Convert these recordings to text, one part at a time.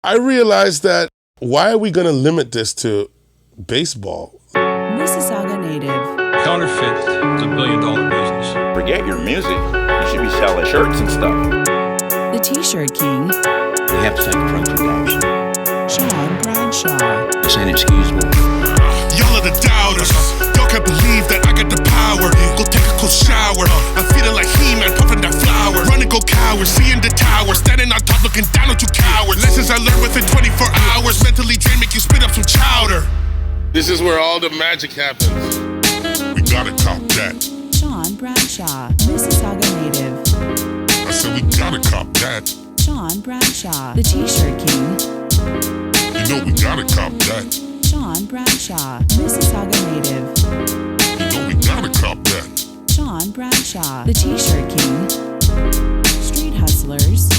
I realized that why are we going to limit this to baseball? Mississauga native. Counterfeit is $1 billion business. Forget your music. You should be selling shirts and stuff. The T-shirt king. We have to take appropriate action. Sean Bradshaw. This ain't excusable. Y'all are the doubters. Y'all can't believe that I got the power. Go take a cold shower. I'm feeling like He-Man, puffing that flower. Run and go coward, seeing the tower. Standing on top, looking down on you cowards. Lessons I learned within 24 hours. Mentally drained, make you spit up some chowder. This is where all the magic happens. We gotta cop that. Sean Bradshaw. Mississauga native. I said we gotta cop that. Sean Bradshaw. The T-shirt king. You know we gotta cop that. Sean Bradshaw. Mississauga native. You know we gotta cop that. Sean Bradshaw. The T-shirt king. Street hustlers.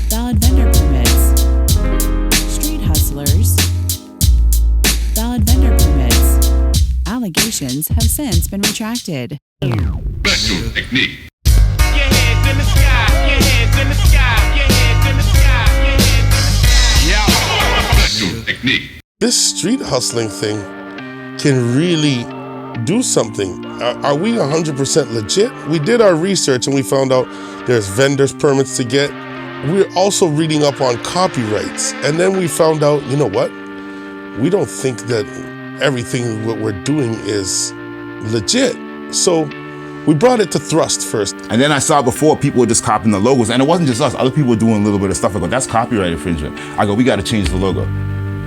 Valid vendor permits. Street hustlers. Valid vendor permits. Allegations have since been retracted. Special technique. Your head's in the sky, your head's in the sky, your head's in the sky, your head's in the sky. Special technique. This street hustling thing can really do something. Are we 100% legit? We did our research and we found out there's vendors permits to get. We're also reading up on copyrights. And then we found out, you know what? We don't think that everything what we're doing is legit. So we brought it to Thrust first. And then I saw before people were just copying the logos, and it wasn't just us. Other people were doing a little bit of stuff. I go, that's copyright infringement. I go, we got to change the logo.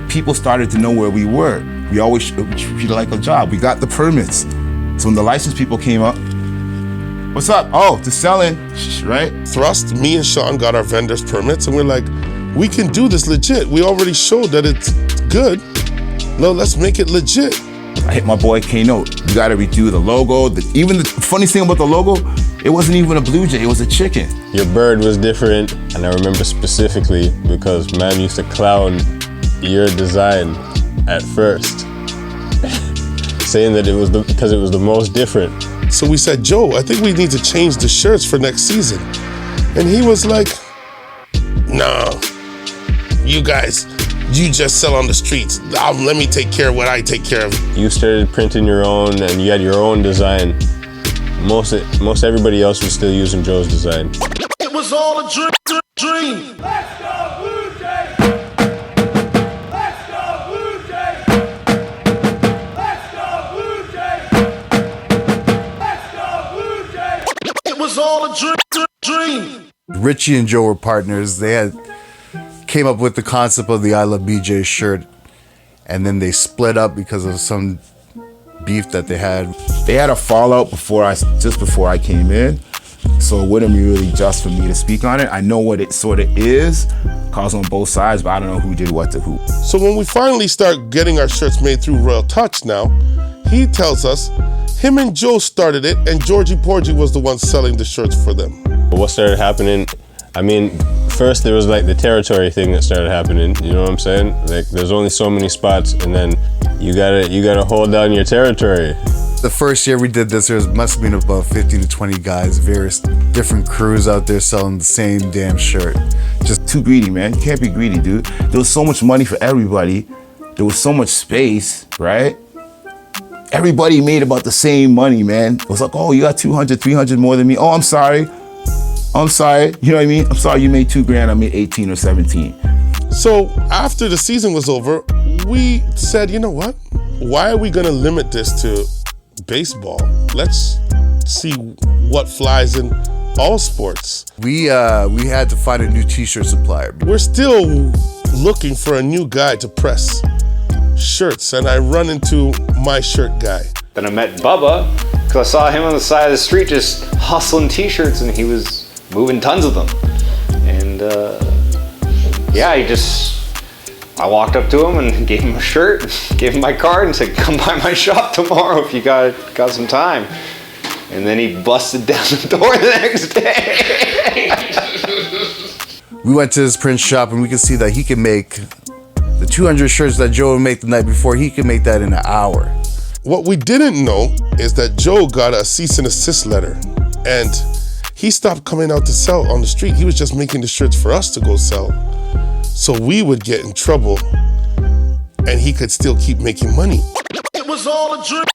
People started to know where we were. We always treated it like a job. We got the permits. So when the license people came up, what's up? Oh, to selling, right? Thrust, me and Sean got our vendors permits, and we're like, we can do this legit. We already showed that it's good. No, let's make it legit. I hit my boy K-Note. You gotta redo the logo. Even the funny thing about the logo, it wasn't even a blue jay, it was a chicken. Your bird was different, and I remember specifically because man used to clown your design at first, saying that it was because it was the most different. So we said, Joe, I think we need to change the shirts for next season. And he was like, no, you guys, you just sell on the streets. Let me take care of what I take care of. You started printing your own, and you had your own design. Most everybody else was still using Joe's design. It was all a dream. Let's go Blue Jays! Let's go Blue Jays! Let's go Blue Jays! Let's go Blue Jays! It was all a dream. Richie and Joe were partners. They came up with the concept of the I Love BJ shirt, and then they split up because of some beef that they had. They had a fallout just before I came in, so it wouldn't be really just for me to speak on it. I know what it sort of is, cause on both sides, but I don't know who did what to who. So when we finally start getting our shirts made through Royal Touch now, he tells us him and Joe started it, and Georgie Porgy was the one selling the shirts for them. What started happening, I mean, first there was like the territory thing that started happening, you know what I'm saying? Like there's only so many spots, and then you gotta hold down your territory. The first year we did this, there must have been about 15 to 20 guys, various different crews out there selling the same damn shirt. Just too greedy, man. You can't be greedy, dude. There was so much money for everybody. There was so much space, right? Everybody made about the same money, man. It was like, oh, you got 200, 300 more than me. Oh, I'm sorry. I'm sorry, you know what I mean? I'm sorry you made $2,000, I made 18 or 17. So after the season was over, we said, you know what? Why are we gonna limit this to baseball? Let's see what flies in all sports. We had to find a new t-shirt supplier. We're still looking for a new guy to press shirts, and I run into my shirt guy. Then I met Bubba, because I saw him on the side of the street just hustling t-shirts, and he was moving tons of them. And I walked up to him and gave him a shirt, gave him my card and said, come by my shop tomorrow if you got some time. And then he busted down the door the next day. We went to his print shop and we could see that he could make the 200 shirts that Joe would make the night before, he could make that in an hour. What we didn't know is that Joe got a cease and desist letter, and he stopped coming out to sell on the street. He was just making the shirts for us to go sell. So we would get in trouble and he could still keep making money. It was all a dream.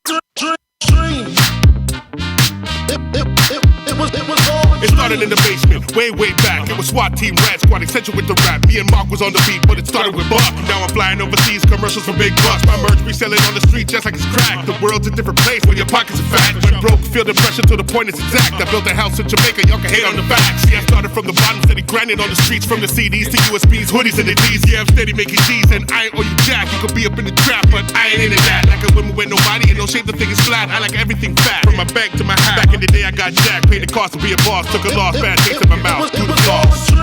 It started in the basement, way back. It was SWAT team, Rat Squad, essential with the rap. Me and Mark was on the beat, but it started with Buck. Now I'm flying overseas, commercials for big bucks. My merch be selling on the street just like it's crack. The world's a different place when your pockets are fat. When broke, feel the pressure to the point it's exact. I built a house in Jamaica, y'all can hate on the facts. See, I started from the bottom, steady grinding on the streets. From the CDs to USBs, hoodies and the D's. Yeah, I'm steady making G's, and I ain't owe you jack. You could be up in the trap, but I ain't into that. Like a woman with nobody and no shape, the thing is flat. I like everything fat, from my bank to my hat. Back in the day I got jack, paid the cost to be a boss. Took a loss, bad taste in my mouth, through the sauce.